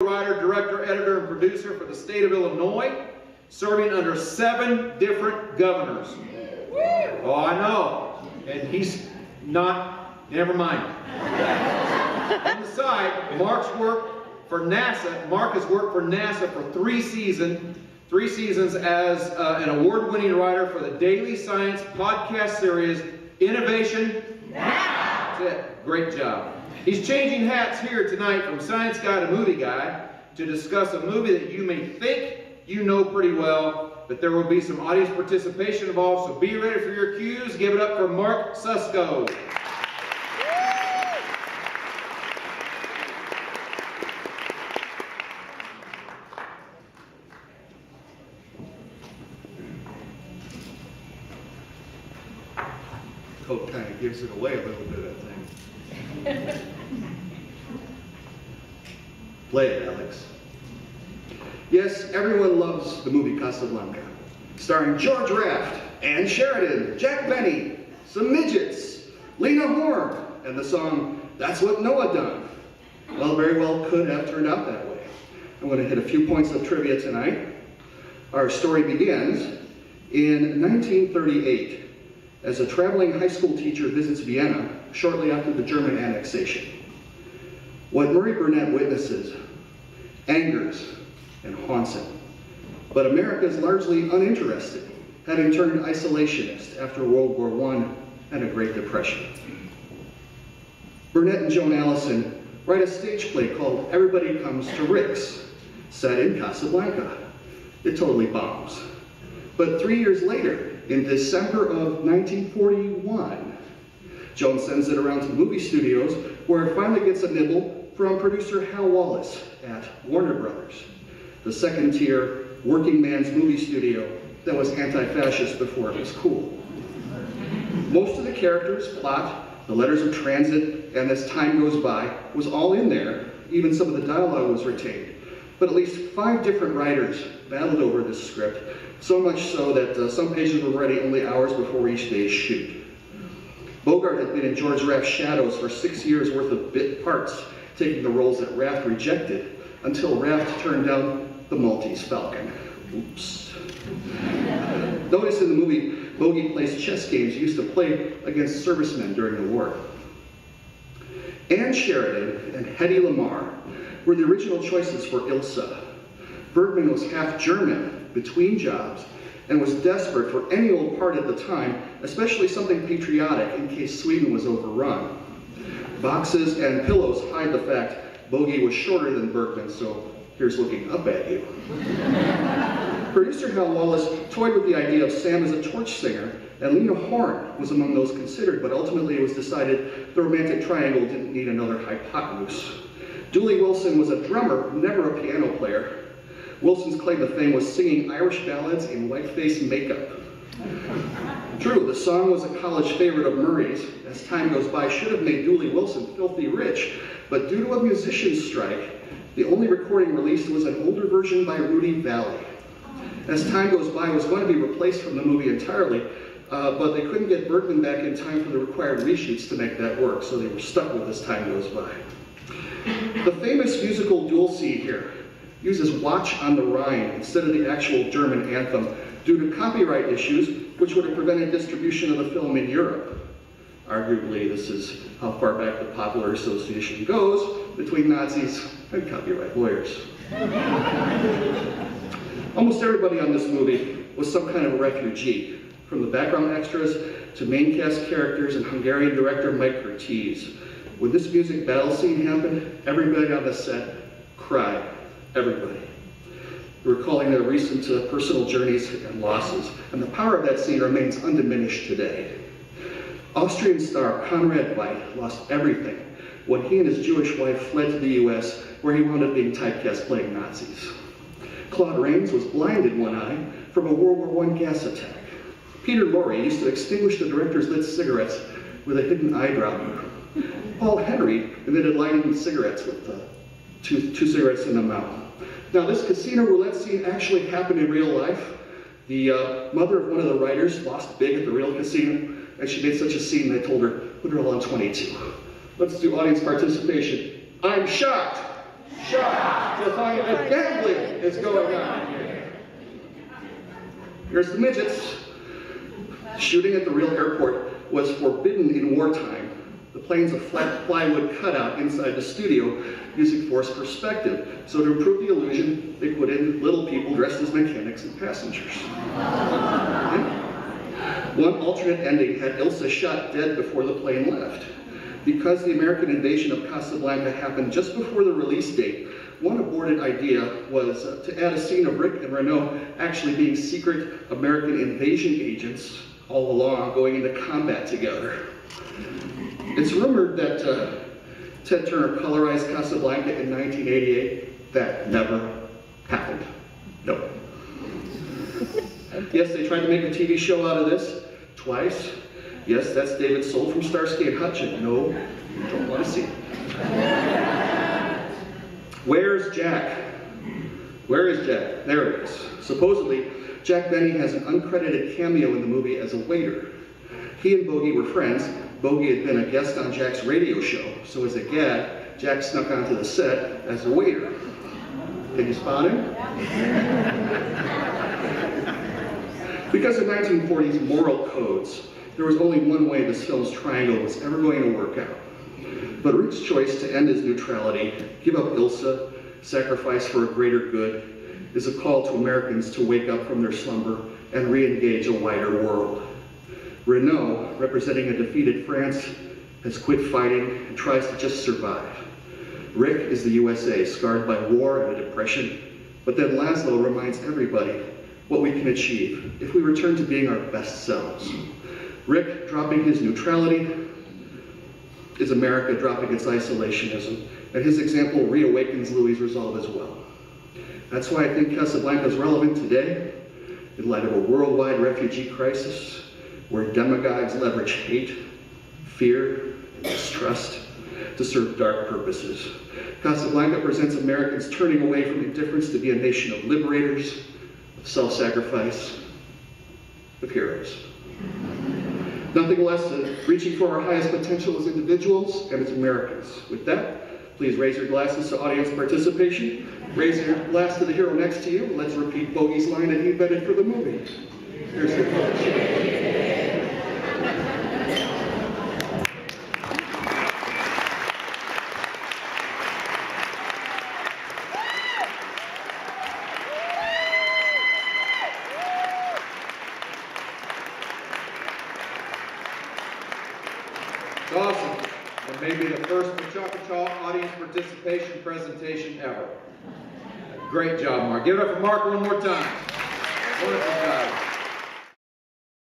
writer, director, editor, and producer for the state of Illinois, serving under 7 different governors. Oh, I know. And he's not, never mind. On the side, Mark's work for NASA. Mark has worked for NASA for 3 seasons as an award-winning writer for the daily science podcast series, Innovation Now. That's it. Great job. He's changing hats here tonight from science guy to movie guy to discuss a movie that you may think you know pretty well, but there will be some audience participation involved, so be ready for your cues. Give it up for Mark Susko. Coat kind of gives it away a little bit, I think. Play it, Alex. Yes, everyone loves the movie Casablanca, starring George Raft, Ann Sheridan, Jack Benny, some midgets, Lena Horne, and the song That's What Noah Done. Well, very well could have turned out that way. I'm going to hit a few points of trivia tonight. Our story begins in 1938 as a traveling high school teacher visits Vienna shortly after the German annexation. What Murray Burnett witnesses angers and haunts him. But America is largely uninterested, having turned isolationist after World War I and a Great Depression. Burnett and Joan Allison write a stage play called Everybody Comes to Rick's, set in Casablanca. It totally bombs. But 3 years later, in December of 1941, Joan sends it around to the movie studios where it finally gets a nibble from producer Hal Wallace at Warner Brothers, the second-tier working man's movie studio that was anti-fascist before it was cool. Most of the characters, plot, the letters of transit, and as time goes by was all in there. Even some of the dialogue was retained. But at least 5 different writers battled over this script, so much so that some pages were ready only hours before each day's shoot. Bogart had been in George Raft's shadows for 6 years worth of bit parts, taking the roles that Raft rejected, until Raft turned down the Maltese Falcon. Oops. Notice in the movie, Bogey plays chess games he used to play against servicemen during the war. Ann Sheridan and Hedy Lamarr were the original choices for Ilsa. Bergman was half German, between jobs, and was desperate for any old part at the time, especially something patriotic in case Sweden was overrun. Boxes and pillows hide the fact Bogey was shorter than Bergman, so here's looking up at you. Producer Hal Wallace toyed with the idea of Sam as a torch singer, and Lena Horne was among those considered, but ultimately it was decided the romantic triangle didn't need another hypotenuse. Dooley Wilson was a drummer, never a piano player. Wilson's claim to fame was singing Irish ballads in white-face makeup. True, the song was a college favorite of Murray's. As time goes by, should have made Dooley Wilson filthy rich, but due to a musician's strike, the only recording released was an older version by Rudy Valley. As time goes by, it was going to be replaced from the movie entirely, but they couldn't get Bergman back in time for the required reshoots to make that work, so they were stuck with as time goes by. The famous musical duel scene here uses Watch on the Rhine instead of the actual German anthem due to copyright issues, which would have prevented distribution of the film in Europe. Arguably, this is how far back the Popular Association goes between Nazis and copyright lawyers. Almost everybody on this movie was some kind of a refugee, from the background extras to main cast characters and Hungarian director Mike Curtiz. When this music battle scene happened, everybody on the set cried. Everybody. Recalling their recent personal journeys and losses, and the power of that scene remains undiminished today. Austrian star Conrad Veidt lost everything when he and his Jewish wife fled to the US, where he wound up being typecast playing Nazis. Claude Rains was blind in one eye from a World War I gas attack. Peter Lorre used to extinguish the director's lit cigarettes with a hidden eye dropper. Paul Henry invented lighting cigarettes with two cigarettes in the mouth. Now, this casino roulette scene actually happened in real life. The mother of one of the writers lost big at the real casino, and she made such a scene they told her, put her all on 22. Let's do audience participation. I'm shocked. shot to find that gambling is going on. Here's the midgets. Shooting at the real airport was forbidden in wartime. The plane's a flat plywood cutout inside the studio using forced perspective. So to improve the illusion, they put in little people dressed as mechanics and passengers. One alternate ending had Ilsa shot dead before the plane left. Because the American invasion of Casablanca happened just before the release date, one aborted idea was to add a scene of Rick and Renault actually being secret American invasion agents all along, going into combat together. It's rumored that Ted Turner colorized Casablanca in 1988. That never happened. No. Yes, they tried to make a TV show out of this twice. Yes, that's David Soul from Starsky and Hutch. No, you don't want to see it. Where's Jack? Where is Jack? There it is. Supposedly, Jack Benny has an uncredited cameo in the movie as a waiter. He and Bogey were friends. Bogey had been a guest on Jack's radio show, so as a gag, Jack snuck onto the set as a waiter. Can you spot him? Because of 1940s moral codes, there was only one way this film's triangle was ever going to work out. But Rick's choice to end his neutrality, give up Ilsa, sacrifice for a greater good, is a call to Americans to wake up from their slumber and re-engage a wider world. Renault, representing a defeated France, has quit fighting and tries to just survive. Rick is the USA, scarred by war and a depression, but then Laszlo reminds everybody what we can achieve if we return to being our best selves. Rick dropping his neutrality is America dropping its isolationism, and his example reawakens Louis' resolve as well. That's why I think Casablanca is relevant today, in light of a worldwide refugee crisis, where demagogues leverage hate, fear, and distrust to serve dark purposes. Casablanca presents Americans turning away from indifference to be a nation of liberators, of self-sacrifice, of heroes. Nothing less than reaching for our highest potential as individuals and as Americans. With that, please raise your glasses to audience participation. Raise your glass to the hero next to you. Let's repeat Bogey's line that he invented for the movie. Here's the coach. Awesome. And maybe the first Machaca audience participation presentation ever. Great job, Mark. Give it up for Mark one more time. Wonderful job.